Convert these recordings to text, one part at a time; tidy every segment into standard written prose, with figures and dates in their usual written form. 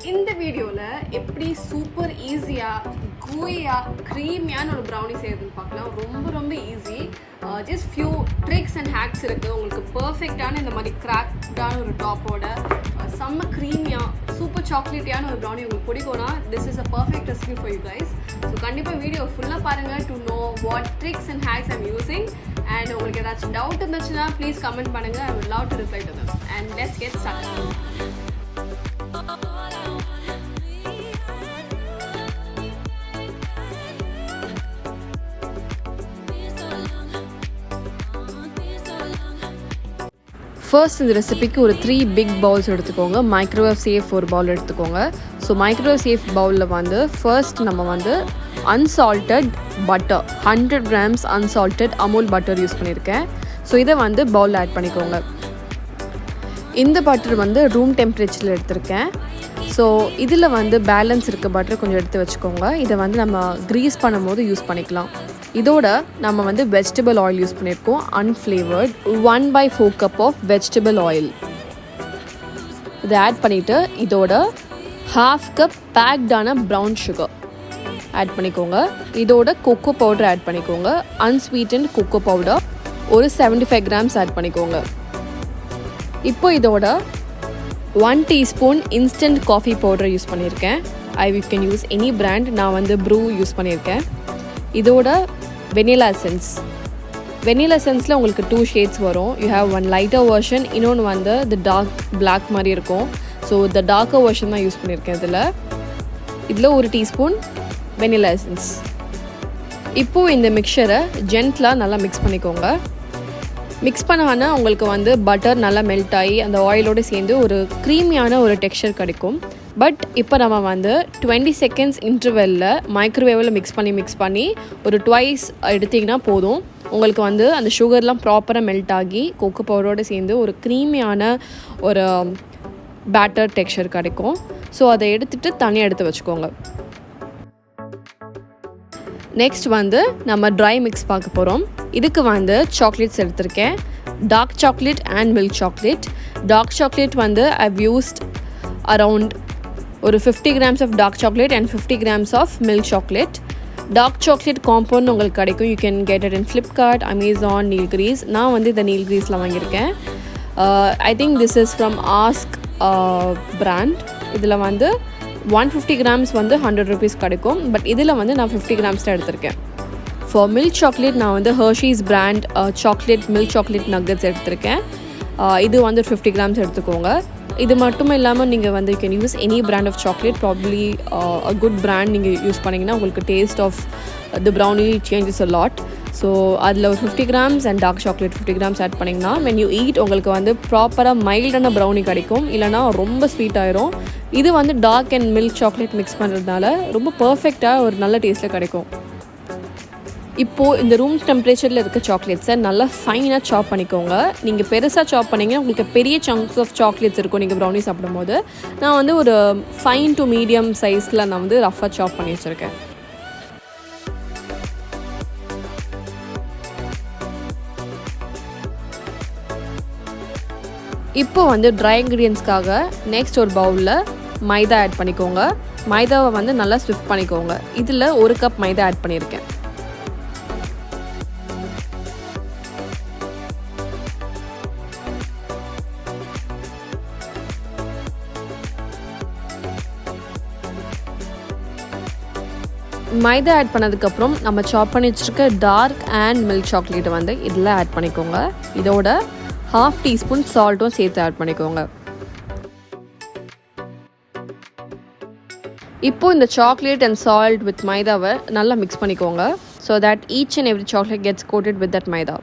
இந்த வீடியோவில் எப்படி சூப்பர் ஈஸியாக கூயாக க்ரீமியான ஒரு ப்ரௌனி செய்யறதுன்னு பார்க்கலாம். ரொம்ப easy. Just few tricks and hacks இருக்குது. உங்களுக்கு பர்ஃபெக்டான இந்த மாதிரி கிராக்டான ஒரு டாப்போட செம்ம க்ரீமியாக சூப்பர் சாக்லேட்டியான ஒரு ப்ரௌனி உங்களுக்கு பிடிக்கும்னா this is a perfect recipe for you guys. So கண்டிப்பாக வீடியோ ஃபுல்லாக பாருங்கள் to know what tricks and hacks I'm using. And உங்களுக்கு ஏதாச்சும் டவுட் இருந்துச்சுன்னா ப்ளீஸ் கமெண்ட் பண்ணுங்கள். I would love to reply to them. And let's get started. First இந்த ரெசிபிக்கு ஒரு 3 பிக் பவுல்ஸ் எடுத்துக்கோங்க. மைக்ரோவேவ் சேஃப் ஒரு பவுல் எடுத்துக்கோங்க. ஸோ மைக்ரோவேவ் சேஃப் பவுலில் வந்து ஃபர்ஸ்ட் நம்ம வந்து unsalted butter 100 grams unsalted Amul butter use பண்ணியிருக்கேன். ஸோ இதை வந்து பவுலில் ஆட் பண்ணிக்கோங்க. இந்த பட்டர் வந்து ரூம் டெம்பரேச்சரில் எடுத்திருக்கேன். ஸோ இதில் வந்து பேலன்ஸ் இருக்க பட்டர் கொஞ்சம் எடுத்து வச்சுக்கோங்க. இதை வந்து நம்ம க்ரீஸ் பண்ணும்போது யூஸ் பண்ணிக்கலாம். இதோட நம்ம வந்து வெஜிடபிள் ஆயில் யூஸ் பண்ணியிருக்கோம். Unflavoured 1/4 cup of vegetable oil இதை ஆட் பண்ணிவிட்டு இதோட 1/2 cup பேக்டான ப்ரௌன் சுகர் ஆட் பண்ணிக்கோங்க. இதோட கொக்கோ பவுடர் ஆட் பண்ணிக்கோங்க. அன்ஸ்வீட்டன்ட் கொக்கோ பவுடர் ஒரு 75 grams ஆட் பண்ணிக்கோங்க. இப்போ இதோட 1 teaspoon instant coffee powder use பண்ணியிருக்கேன். You can use any brand. நான் வந்து ப்ரூ யூஸ் பண்ணியிருக்கேன். இதோட வெனிலா எசன்ஸ். வெனிலா எசன்ஸில் உங்களுக்கு 2 shades வரும். You have one lighter version, இன்னொன்று வந்து தி டார்க் பிளாக் மாதிரி இருக்கும். ஸோ த டார்க்கர் வெர்ஷன் தான் யூஸ் பண்ணியிருக்கேன். இதில் 1 teaspoon வெனிலா எசன்ஸ். இப்போது இந்த மிக்சரை ஜென்ட்லாக நல்லா மிக்ஸ் பண்ணிக்கோங்க. மிக்ஸ் பண்ணானா உங்களுக்கு வந்து பட்டர் நல்லா மெல்ட் ஆகி அந்த ஆயிலோடு சேர்ந்து ஒரு க்ரீமியான ஒரு டெக்ஸ்சர் கிடைக்கும். பட் இப்போ நம்ம வந்து 20 seconds இன்டர்வெல்லில் மைக்ரோவேவில் மிக்ஸ் பண்ணி ஒரு ட்வைஸ் எடுத்திங்கன்னா போதும். உங்களுக்கு வந்து அந்த சுகர்லாம் ப்ராப்பராக மெல்ட் ஆகி கொக்கோ பவுடரோடு சேர்ந்து ஒரு க்ரீமியான ஒரு பேட்டர் டெக்ஸ்சர் கிடைக்கும். ஸோ அதை எடுத்துகிட்டு தனியாக எடுத்து வச்சுக்கோங்க. நெக்ஸ்ட் வந்து நம்ம ட்ரை மிக்ஸ் பார்க்க போகிறோம். இதுக்கு வந்து சாக்லேட்ஸ் எடுத்திருக்கேன். Dark chocolate and milk chocolate. Dark chocolate வந்து ஐவ் யூஸ்ட் அரவுண்ட் ஒரு 50 grams of dark chocolate and 50 grams of milk chocolate. Dark chocolate compound உங்களுக்கு கிடைக்கும். You can get it in Flipkart, Amazon, Nilgiris. நான் வந்து இந்த நீல்கிரீஸில் வாங்கியிருக்கேன். I think this is from ask brand. இதில் வந்து 150 grams வந்து 100 rupees கிடைக்கும். பட் இதில் வந்து நான் 50 grams தான் எடுத்திருக்கேன். ஃபார் மில்க் சாக்லேட் நான் வந்து Hershey's brand chocolate milk chocolate nuggets எடுத்திருக்கேன். இது வந்து 50 grams எடுத்துக்கோங்க. இது மட்டும் இல்லாமல் நீங்கள் வந்து you can use any brand of chocolate. Probably a good brand நீங்கள் யூஸ் பண்ணிங்கன்னா உங்களுக்கு taste of the brownie changes a lot. So அதில் ஒரு 50 grams and dark chocolate 50 grams add பண்ணிங்கன்னா when you eat உங்களுக்கு வந்து ப்ராப்பராக மைல்டான ப்ரௌனி கிடைக்கும். இல்லைனா ரொம்ப ஸ்வீட் ஆயிரும். இது வந்து dark and milk chocolate mix பண்ணுறதுனால ரொம்ப பர்ஃபெக்டாக ஒரு நல்ல டேஸ்ட்டில் கிடைக்கும். இப்போது இந்த ரூம் டெம்பரேச்சரில் இருக்க சாக்லேட்ஸை நல்லா ஃபைனாக சாப் பண்ணிக்கோங்க. நீங்கள் பெருசாக சாப் பண்ணிங்கன்னா உங்களுக்கு பெரிய சங்க்ஸ் ஆஃப் சாக்லேட்ஸ் இருக்கும் நீங்கள் ப்ரௌனி சாப்பிடும்போது. நான் வந்து ஒரு ஃபைன் டு மீடியம் சைஸில் நான் வந்து ரஃபாக சாப் பண்ணி வச்சுருக்கேன். இப்போது வந்து ட்ரை இன்க்ரீடியன்ஸ்க்காக நெக்ஸ்ட் ஒரு பவுலில் மைதா ஆட் பண்ணிக்கோங்க. மைதாவை வந்து நல்லா ஸ்விஃப்ட் பண்ணிக்கோங்க. இதில் 1 cup மைதா ஆட் பண்ணியிருக்கேன். மைதா ஆட் பண்ணதுக்கப்புறம் நம்ம சாப் பண்ணி வச்சுருக்க டார்க் அண்ட் மில்க் சாக்லேட்டை வந்து இதில் ஆட் பண்ணிக்கோங்க. இதோட 1/2 teaspoon சால்ட்டும் சேர்த்து ஆட் பண்ணிக்கோங்க. இப்போது இந்த சாக்லேட் அண்ட் சால்ட் வித் மைதாவை நல்லா மிக்ஸ் பண்ணிக்கோங்க. So that each and every chocolate gets coated with that maida.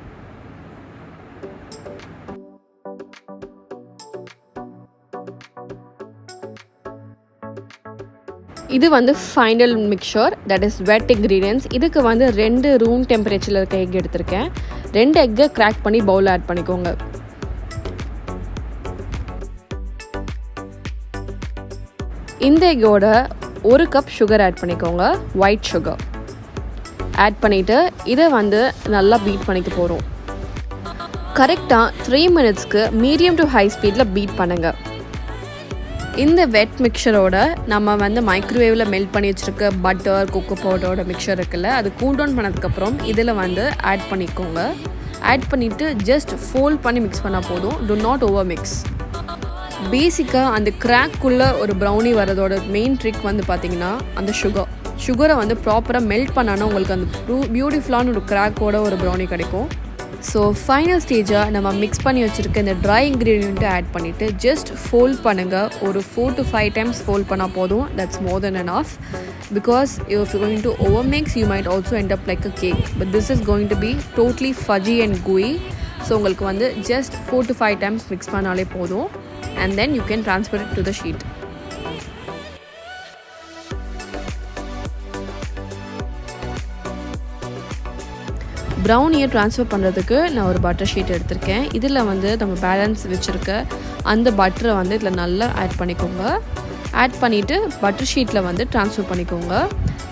இது வந்து final mixture, that is wet ingredients. இதுக்கு வந்து 2 ரூம் டெம்பரேச்சரில் இருக்க எக் எடுத்திருக்கேன். 2 எக்கை கிராக் பண்ணி பவுலில் ஆட் பண்ணிக்கோங்க. இந்த எக்கோட 1 cup சுகர் ஆட் பண்ணிக்கோங்க. ஒயிட் சுகர் ஆட் பண்ணிவிட்டு இதை வந்து நல்லா பீட் பண்ணிக்க போகிறோம். கரெக்டாக 3 minutesக்கு மீடியம் டு ஹை ஸ்பீடில் பீட் பண்ணுங்கள். இந்த வெட் மிக்சரோட நம்ம வந்து மைக்ரோவேவில் மெல்ட் பண்ணி வச்சுருக்க பட்டர் கொக்கோ பவுடரோட மிக்சர் இருக்குல்ல, அது கூல் டவுன் பண்ணதுக்கப்புறம் இதில் வந்து ஆட் பண்ணிக்கோங்க. ஆட் பண்ணிவிட்டு ஜஸ்ட் ஃபோல்ட் பண்ணி மிக்ஸ் பண்ணால் போதும். To not over mix. பேசிக்காக அந்த கிராக்குள்ளே ஒரு ப்ரௌனி வரதோட மெயின் ட்ரிக் வந்து பார்த்திங்கன்னா அந்த சுகரை வந்து ப்ராப்பராக மெல்ட் பண்ணானா உங்களுக்கு அந்த பியூட்டிஃபுல்லான ஒரு கிராக்கோட ஒரு ப்ரௌனி கிடைக்கும். ஸோ ஃபைனல் ஸ்டேஜாக நம்ம மிக்ஸ் பண்ணி வச்சுருக்க இந்த ட்ரை இன்க்ரீடியண்ட்டை ஆட் பண்ணிவிட்டு ஜஸ்ட் ஃபோல்ட் பண்ணுங்கள். ஒரு 4 to 5 times ஃபோல்ட் பண்ணால் போதும். That's more than enough. Because if you going to over mix you might also end up like a cake. But this is going to be totally fudgy and gooey. ஸோ உங்களுக்கு வந்து just 4 to 5 times mix பண்ணாலே போதும். And then you can transfer it to the sheet. ப்ரௌனியை transfer பண்ணுறதுக்கு நான் ஒரு butter sheet எடுத்திருக்கேன். இதில் வந்து நம்ம பேலன்ஸ் வச்சுருக்க அந்த பட்டரை வந்து இதில் நல்லா ஆட் பண்ணிக்கோங்க. ஆட் பண்ணிவிட்டு பட்டர் ஷீட்டில் வந்து ட்ரான்ஸ்ஃபர் பண்ணிக்கோங்க.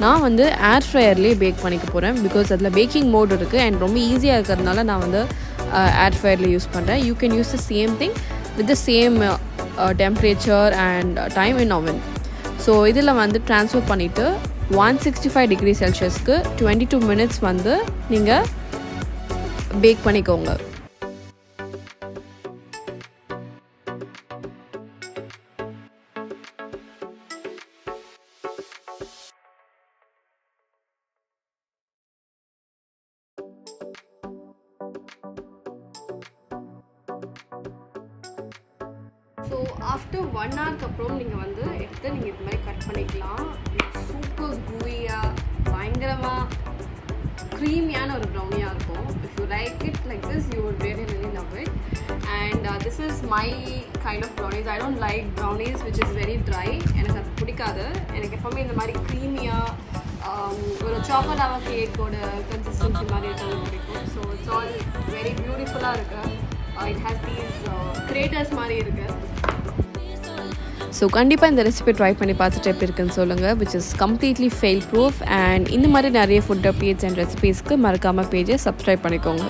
நான் வந்து ஏர் ஃப்ரையர்லேயே பேக் பண்ணிக்க போகிறேன். பிகாஸ் அதில் பேக்கிங் மோட் இருக்குது அண்ட் ரொம்ப ஈஸியாக இருக்கிறதுனால நான் வந்து ஏர் ஃப்ரையரில் யூஸ் பண்ணுறேன். You can use the same thing with the same temperature and time in oven. So இதில் வந்து ட்ரான்ஸ்ஃபர் பண்ணிவிட்டு 165 degree Celsiusக்கு 22 minutes வந்து நீங்கள் பேக் பண்ணிக்கோங்க. ஸோ ஆஃப்டர் 1 hourக்கு அப்புறம் நீங்கள் வந்து எடுத்து நீங்கள் இது மாதிரி கட் பண்ணிக்கலாம். சூப்பர் கூயாக பயங்கரமாக க்ரீமியான ஒரு ப்ரௌனியாக இருக்கும். If you like it like this you would really love it. And this is my kind of brownies. I don't like brownies which is very dry. எனக்கு அது பிடிக்காது. எனக்கு எப்போவுமே இந்த மாதிரி க்ரீமியாக ஒரு சாக்லேட்டாவா கேக்கோட கன்சிஸ்டன்சி மாதிரி இருக்கிறது பிடிக்கும். ஸோ இட்ஸ் ஆல் வெரி பியூட்டிஃபுல்லாக இருக்குது. இட் ஹேஸ் தீஸ் கிரேட்டர்ஸ் மாதிரி இருக்குது. ஸோ கண்டிப்பாக இந்த ரெசிபி ட்ரை பண்ணி பார்த்துட்டு எப்படி இருக்குன்னு சொல்லுங்கள். Which is completely fail proof. And இந்த மாதிரி நிறைய ஃபுட் அப்டேட்ஸ் அண்ட் ரெசிபீஸ்க்கு மறக்காமல் பேஜை சப்ஸ்கிரைப் பண்ணிக்கோங்க.